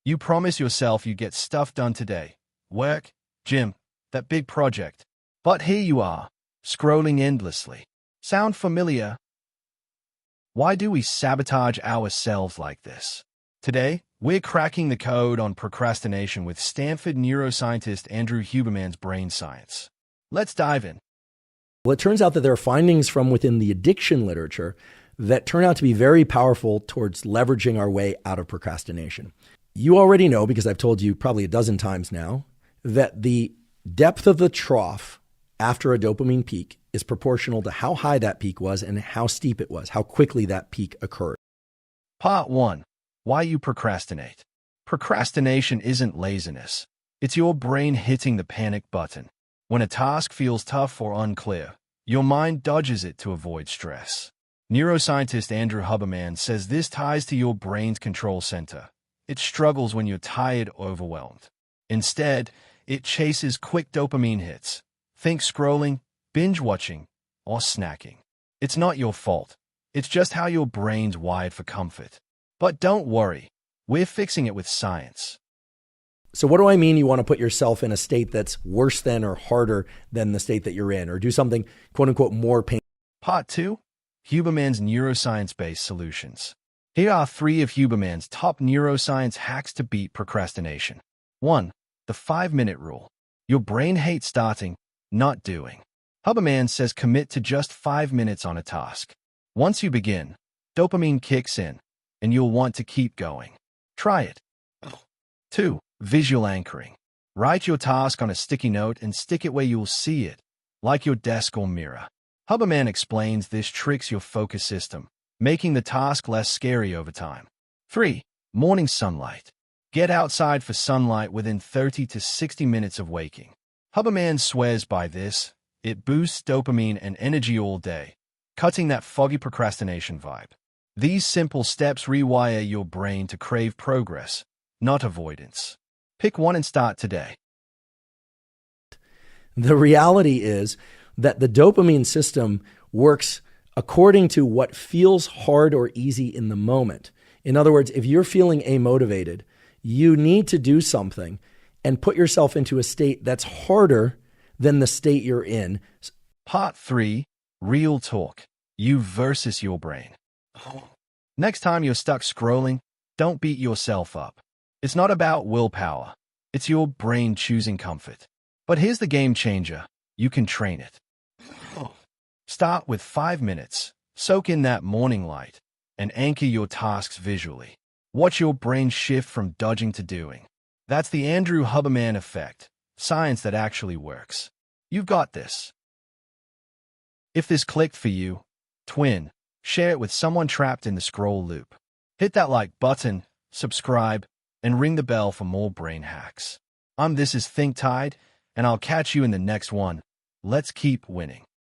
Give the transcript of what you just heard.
You promise yourself you get stuff done today. Work, gym, that big project. But here you are, scrolling endlessly. Sound familiar? Why do we sabotage ourselves like this? Today, we're cracking the code on procrastination with Stanford neuroscientist Andrew Huberman's brain science. Let's dive in. Well, it turns out that there are findings from within the addiction literature that turn out to be very powerful towards leveraging our way out of procrastination. You already know, because I've told you probably a dozen times now, that the depth of the trough after a dopamine peak is proportional to how high that peak was and how steep it was, how quickly that peak occurred. Part 1. Why you procrastinate. Procrastination isn't laziness. It's your brain hitting the panic button. When a task feels tough or unclear, your mind dodges it to avoid stress. Neuroscientist Andrew Huberman says this ties to your brain's control center. It struggles when you're tired or overwhelmed. Instead, it chases quick dopamine hits. Think scrolling, binge-watching, or snacking. It's not your fault. It's just how your brain's wired for comfort. But don't worry, we're fixing it with science. So what do I mean you want to put yourself in a state that's worse than or harder than the state that you're in, or do something quote-unquote more painful? Part 2. Huberman's neuroscience-based solutions. Here are 3 of Huberman's top neuroscience hacks to beat procrastination. 1. The 5-minute rule. Your brain hates starting, not doing. Huberman says commit to just 5 minutes on a task. Once you begin, dopamine kicks in, and you'll want to keep going. Try it. 2. Visual anchoring. Write your task on a sticky note and stick it where you'll see it, like your desk or mirror. Huberman explains this tricks your focus system, making the task less scary over time. 3. Morning sunlight. Get outside for sunlight within 30 to 60 minutes of waking. Huberman swears by this. It boosts dopamine and energy all day, cutting that foggy procrastination vibe. These simple steps rewire your brain to crave progress, not avoidance. Pick one and start today. The reality is that the dopamine system works according to what feels hard or easy in the moment. In other words, if you're feeling amotivated, you need to do something and put yourself into a state that's harder than the state you're in. Part 3. Real talk. You versus your brain. Next time you're stuck scrolling, don't beat yourself up. It's not about willpower. It's your brain choosing comfort. But here's the game changer. You can train it. Start with 5 minutes. Soak in that morning light and anchor your tasks visually. Watch your brain shift from dodging to doing. That's the Andrew Huberman effect. Science that actually works. You've got this. If this clicked for you, twin, share it with someone trapped in the scroll loop. Hit that like button, subscribe, and ring the bell for more brain hacks. This is Think Tide, and I'll catch you in the next one. Let's keep winning.